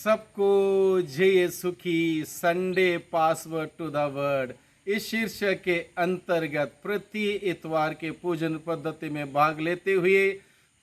सबको जय सुखी Sunday password to the word इस शीर्षक के अंतर्गत प्रति इतवार के पूजन पद्धति में भाग लेते हुए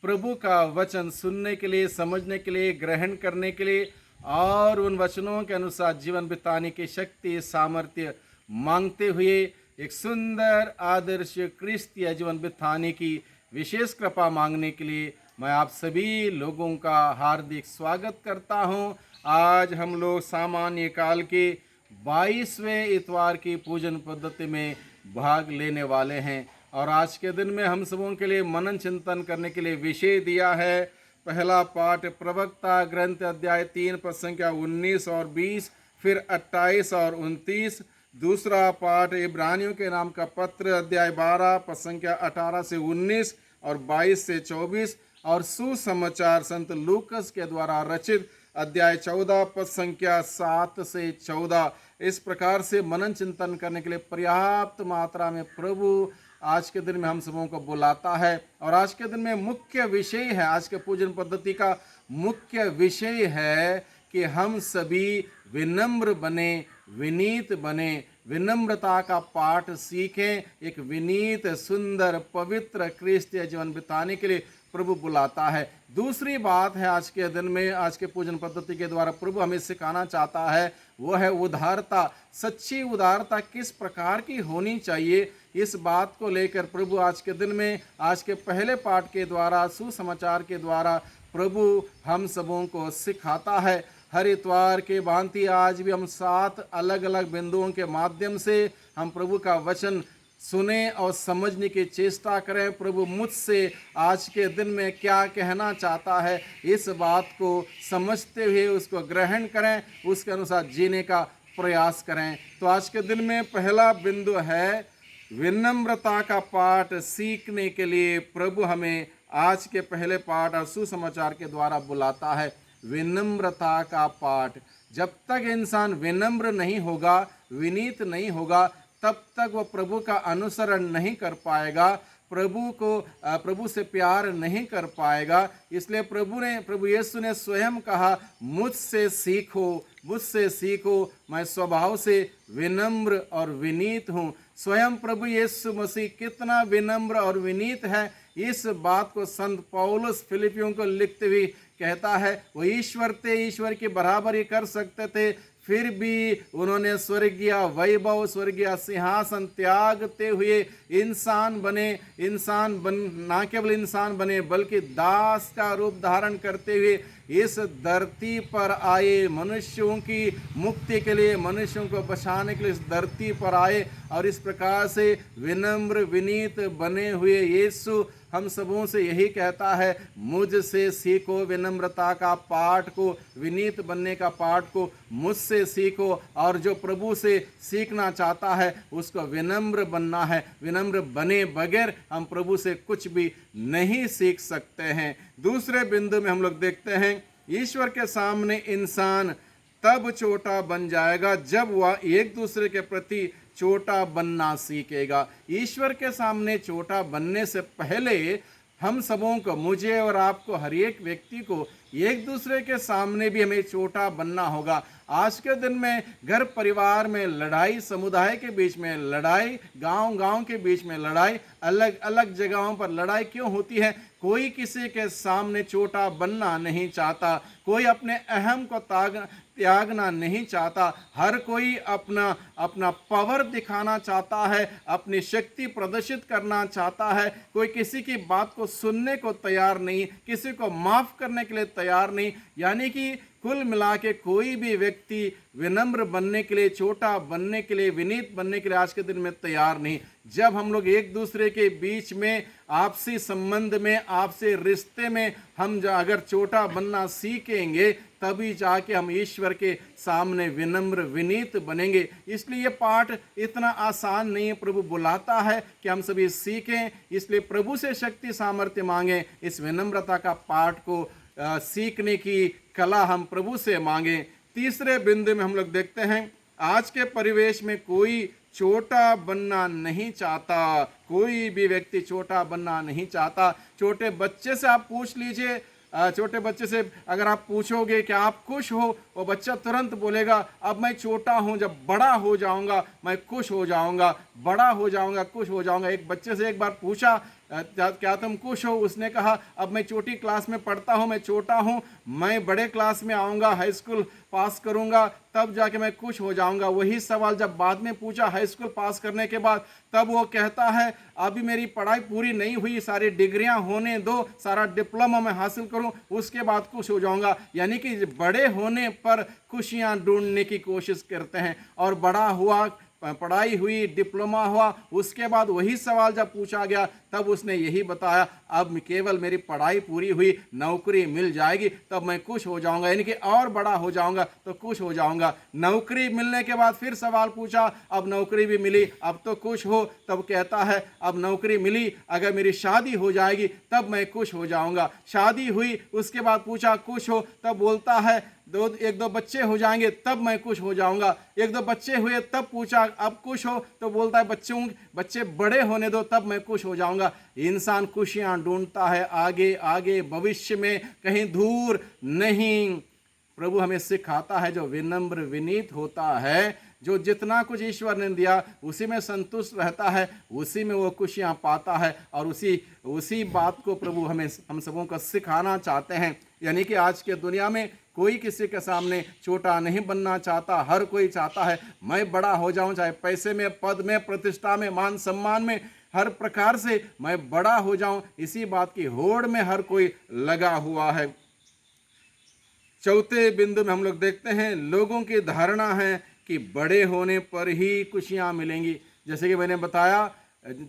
प्रभु का वचन सुनने के लिए, समझने के लिए, ग्रहण करने के लिए और उन वचनों के अनुसार जीवन बिताने की शक्ति सामर्थ्य मांगते हुए एक सुंदर आदर्श क्रिस्तीय जीवन बिताने की विशेष कृपा मांगने के लिए मैं आप सभी लोगों का हार्दिक स्वागत करता हूं। आज हम लोग सामान्य काल के 22वें इतवार की पूजन पद्धति में भाग लेने वाले हैं और आज के दिन में हम सबों के लिए मनन चिंतन करने के लिए विषय दिया है। पहला पाठ प्रवक्ता ग्रंथ अध्याय 3 पद संख्या 19 और 20, फिर 28 और 29। दूसरा पाठ इब्रानियों के नाम का पत्र अध्याय 12 पद संख्या 18 से 19 और 22 से 24 और सुसमाचार संत लूकस के द्वारा रचित अध्याय 14 पद संख्या 7 से 14। इस प्रकार से मनन चिंतन करने के लिए पर्याप्त मात्रा में प्रभु आज के दिन में हम सबों को बुलाता है। और आज के दिन में मुख्य विषय है, आज के पूजन पद्धति का मुख्य विषय है कि हम सभी विनम्र बने, विनीत बने, विनम्रता का पाठ सीखें। एक विनीत, सुंदर, पवित्र क्रिस्तीय जीवन बिताने के लिए प्रभु बुलाता है। दूसरी बात है, आज के दिन में, आज के पूजन पद्धति के द्वारा प्रभु हमें सिखाना चाहता है, वो है उदारता। सच्ची उदारता किस प्रकार की होनी चाहिए, इस बात को लेकर प्रभु आज के दिन में, आज के पहले पाठ के द्वारा, सुसमाचार के द्वारा प्रभु हम सबों को सिखाता है। हर इतवार के भांति आज भी हम 7 अलग अलग बिंदुओं के माध्यम से हम प्रभु का वचन सुने और समझने की चेष्टा करें। प्रभु मुझसे आज के दिन में क्या कहना चाहता है, इस बात को समझते हुए उसको ग्रहण करें, उसके अनुसार जीने का प्रयास करें। तो आज के दिन में पहला बिंदु है विनम्रता का पाठ सीखने के लिए प्रभु हमें आज के पहले पाठ और सुसमाचार के द्वारा बुलाता है। विनम्रता का पाठ। जब तक इंसान विनम्र नहीं होगा, विनीत नहीं होगा, तब तक वो प्रभु का अनुसरण नहीं कर पाएगा, प्रभु से प्यार नहीं कर पाएगा। इसलिए प्रभु यीशु ने स्वयं कहा, मुझसे सीखो, मैं स्वभाव से विनम्र और विनीत हूँ। स्वयं प्रभु यीशु मसीह कितना विनम्र और विनीत है, इस बात को संत पौलुस फिलिपियों को लिखते हुए कहता है। वो ईश्वर की बराबरी कर सकते थे, फिर भी उन्होंने स्वर्गीय वैभव, स्वर्गीय सिंहासन त्यागते हुए ना केवल इंसान बने बल्कि दास का रूप धारण करते हुए इस धरती पर आए। मनुष्यों की मुक्ति के लिए, मनुष्यों को बचाने के लिए इस धरती पर आए और इस प्रकार से विनम्र विनीत बने हुए यीशु हम सबों से यही कहता है, मुझसे सीखो। विनम्रता का पाठ को, विनीत बनने का पाठ को मुझसे सीखो। और जो प्रभु से सीखना चाहता है उसको विनम्र बनना है। विनम्र बने बगैर हम प्रभु से कुछ भी नहीं सीख सकते हैं। दूसरे बिंदु में हम लोग देखते हैं, ईश्वर के सामने इंसान तब छोटा बन जाएगा जब वह एक दूसरे के प्रति छोटा बनना सीखेगा। ईश्वर के सामने छोटा बनने से पहले हम सबों को, मुझे और आपको, हर एक व्यक्ति को एक दूसरे के सामने भी हमें छोटा बनना होगा। आज के दिन में घर परिवार में लड़ाई, समुदाय के बीच में लड़ाई, गांव के बीच में लड़ाई, अलग अलग जगहों पर लड़ाई क्यों होती है? कोई किसी के सामने छोटा बनना नहीं चाहता, कोई अपने अहम को त्यागना नहीं चाहता। हर कोई अपना पावर दिखाना चाहता है, अपनी शक्ति प्रदर्शित करना चाहता है। कोई किसी की बात को सुनने को तैयार नहीं, किसी को माफ करने के लिए तैयार नहीं। यानी कि कुल मिला के कोई भी व्यक्ति विनम्र बनने के लिए, छोटा बनने के लिए, विनीत बनने के लिए आज के दिन में तैयार नहीं। जब हम लोग एक दूसरे के बीच में, आपसी संबंध में, आपसी रिश्ते में हम अगर छोटा बनना सीखेंगे, तभी जाके हम ईश्वर के सामने विनम्र विनीत बनेंगे। इसलिए ये पाठ इतना आसान नहीं है। प्रभु बुलाता है कि हम सभी सीखें, इसलिए प्रभु से शक्ति सामर्थ्य मांगें। इस विनम्रता का पाठ को सीखने की कला हम प्रभु से मांगें। तीसरे बिंदु में हम लोग देखते हैं, आज के परिवेश में कोई छोटा बनना नहीं चाहता, कोई भी व्यक्ति छोटा बनना नहीं चाहता। छोटे बच्चे से आप पूछ लीजिए, छोटे बच्चे से अगर आप पूछोगे कि आप खुश हो, वो बच्चा तुरंत बोलेगा अब मैं छोटा हूँ, जब बड़ा हो जाऊंगा मैं खुश हो जाऊंगा, बड़ा हो जाऊंगा खुश हो जाऊंगा। एक बच्चे से एक बार पूछा क्या तुम खुश हो? उसने कहा अब मैं छोटी क्लास में पढ़ता हूँ, मैं छोटा हूँ, मैं बड़े क्लास में आऊँगा, हाई स्कूल पास करूँगा, तब जाके मैं खुश हो जाऊँगा। वही सवाल जब बाद में पूछा हाई स्कूल पास करने के बाद, तब वो कहता है अभी मेरी पढ़ाई पूरी नहीं हुई, सारी डिग्रियां होने दो, सारा डिप्लोमा मैं हासिल करूं, उसके बाद खुश हो जाऊंगा। यानी कि बड़े होने पर खुशियां ढूंढने की कोशिश करते हैं, और बड़ा हुआ, पढ़ाई हुई, डिप्लोमा हुआ, उसके बाद वही सवाल जब पूछा गया तब उसने यही बताया अब केवल मेरी पढ़ाई पूरी हुई, नौकरी मिल जाएगी तब मैं खुश हो जाऊंगा, यानी कि और बड़ा हो जाऊंगा तो खुश हो जाऊंगा। नौकरी मिलने के बाद फिर सवाल पूछा, अब नौकरी भी मिली, अब तो खुश हो? तब कहता है अब नौकरी मिली, अगर मेरी शादी हो जाएगी तब मैं खुश हो जाऊंगा। शादी हुई, उसके बाद पूछा खुश हो? तब बोलता है एक दो बच्चे हो जाएंगे तब मैं खुश हो जाऊंगा। एक दो बच्चे हुए तब पूछा अब खुश हो? तो बोलता है बच्चे बड़े होने दो तब मैं खुश हो जाऊंगा। इंसान खुशियां ढूंढता है आगे आगे, भविष्य में, कहीं दूर नहीं। प्रभु हमें सिखाता है जो विनम्र विनीत होता है, जो जितना कुछ ईश्वर ने दिया उसी में संतुष्ट रहता है, उसी में वो खुशियां पाता है। और उसी बात को प्रभु हम सबों को सिखाना चाहते हैं। यानी कि आज के दुनिया में कोई किसी के सामने छोटा नहीं बनना चाहता, हर कोई चाहता है मैं बड़ा हो जाऊं, चाहे पैसे में, पद में, प्रतिष्ठा में, मान सम्मान में, हर प्रकार से मैं बड़ा हो जाऊं। इसी बात की होड़ में हर कोई लगा हुआ है। चौथे बिंदु में हम लोग देखते हैं लोगों की धारणा है कि बड़े होने पर ही खुशियां मिलेंगी। जैसे कि मैंने बताया,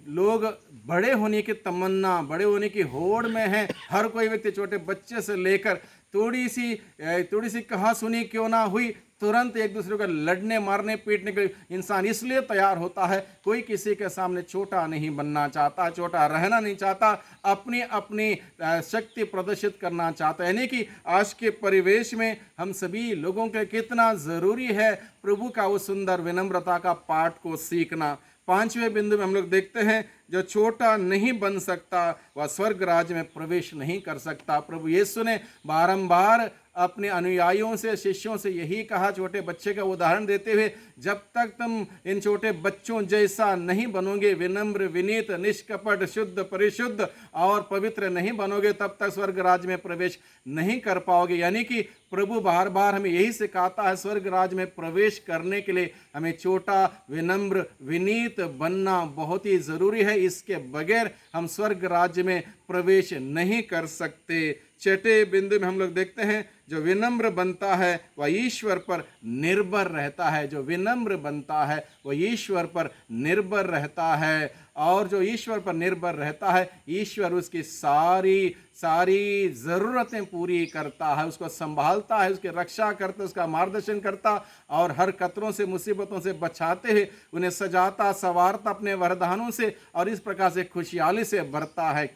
लोग बड़े होने की तमन्ना, बड़े होने की होड़ में है। हर कोई व्यक्ति, छोटे बच्चे से लेकर थोड़ी सी कहा सुनी क्यों ना हुई, तुरंत एक दूसरे को लड़ने मारने पीटने के इंसान इसलिए तैयार होता है। कोई किसी के सामने छोटा नहीं बनना चाहता, छोटा रहना नहीं चाहता, अपनी अपनी शक्ति प्रदर्शित करना चाहता है। यानी कि आज के परिवेश में हम सभी लोगों के कितना ज़रूरी है प्रभु का वो सुंदर विनम्रता का पाठ को सीखना। पांचवें बिंदु में हम लोग देखते हैं जो छोटा नहीं बन सकता वह स्वर्ग राज्य में प्रवेश नहीं कर सकता। प्रभु यीशु ने बारंबार अपने अनुयायियों से, शिष्यों से यही कहा, छोटे बच्चे का उदाहरण देते हुए, जब तक तुम इन छोटे बच्चों जैसा नहीं बनोगे, विनम्र विनीत निष्कपट शुद्ध परिशुद्ध और पवित्र नहीं बनोगे, तब तक स्वर्ग राज्य में प्रवेश नहीं कर पाओगे। यानी कि प्रभु बार बार हमें यही सिखाता है, स्वर्ग राज्य में प्रवेश करने के लिए हमें छोटा, विनम्र विनीत बनना बहुत ही ज़रूरी है। इसके बगैर हम स्वर्ग राज्य में प्रवेश नहीं कर सकते। छठे बिंदु में हम लोग देखते हैं जो विनम्र बनता है वह ईश्वर पर निर्भर रहता है। जो विनम्र बनता है वह ईश्वर पर निर्भर रहता है, और जो ईश्वर पर निर्भर रहता है, ईश्वर उसकी सारी ज़रूरतें पूरी करता है, उसको संभालता है, उसकी रक्षा करता है, उसका मार्गदर्शन करता, और हर खतरों से, मुसीबतों से बचाते हुए उन्हें सजाता संवारता अपने वरदानों से, और इस प्रकार से खुशहाली से भरता है।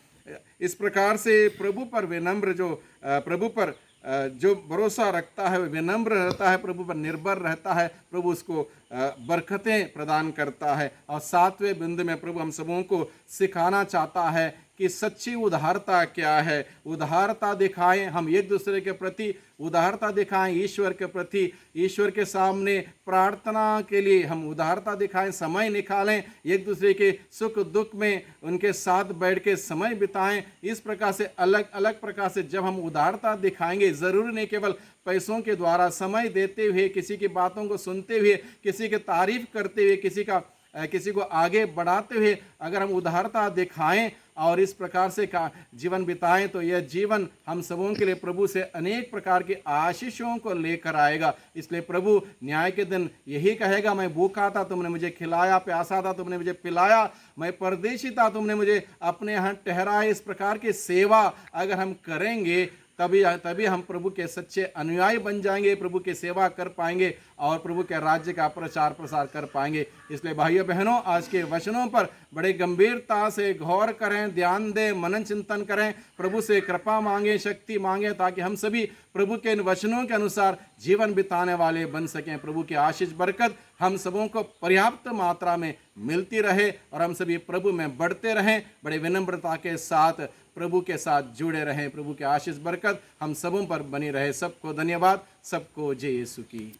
इस प्रकार से प्रभु पर जो भरोसा रखता है, विनम्र रहता है, प्रभु पर निर्भर रहता है, प्रभु उसको बरकतें प्रदान करता है। और सातवें बिंदु में प्रभु हम सबों को सिखाना चाहता है कि सच्ची उदारता क्या है। उदारता दिखाएं, हम एक दूसरे के प्रति उदारता दिखाएं, ईश्वर के प्रति, ईश्वर के सामने प्रार्थना के लिए हम उदारता दिखाएं, समय निकालें, एक दूसरे के सुख दुख में उनके साथ बैठ के समय बिताएं। इस प्रकार से अलग अलग प्रकार से जब हम उदारता दिखाएंगे, ज़रूरी नहीं केवल पैसों के द्वारा, समय देते हुए, किसी की बातों को सुनते हुए, किसी की तारीफ करते हुए, किसी को आगे बढ़ाते हुए अगर हम उदारता दिखाएं और इस प्रकार से का जीवन बिताएं, तो यह जीवन हम सबों के लिए प्रभु से अनेक प्रकार की आशीषों को लेकर आएगा। इसलिए प्रभु न्याय के दिन यही कहेगा, मैं भूखा था तुमने मुझे खिलाया, प्यासा था तुमने मुझे पिलाया, मैं परदेशी था तुमने मुझे अपने यहाँ ठहराया। इस प्रकार की सेवा अगर हम करेंगे तभी हम प्रभु के सच्चे अनुयायी बन जाएंगे, प्रभु की सेवा कर पाएंगे और प्रभु के राज्य का प्रचार प्रसार कर पाएंगे। इसलिए भाइयों बहनों, आज के वचनों पर बड़े गंभीरता से गौर करें, ध्यान दें, मनन चिंतन करें, प्रभु से कृपा मांगें, शक्ति मांगें, ताकि हम सभी प्रभु के इन वचनों के अनुसार जीवन बिताने वाले बन सकें। प्रभु की आशीष बरकत हम सबों को पर्याप्त मात्रा में मिलती रहे और हम सभी प्रभु में बढ़ते रहें। बड़े विनम्रता के साथ प्रभु के साथ जुड़े रहें। प्रभु के आशीष बरकत हम सबों पर बनी रहे। सबको धन्यवाद, सबको जय यीशु की।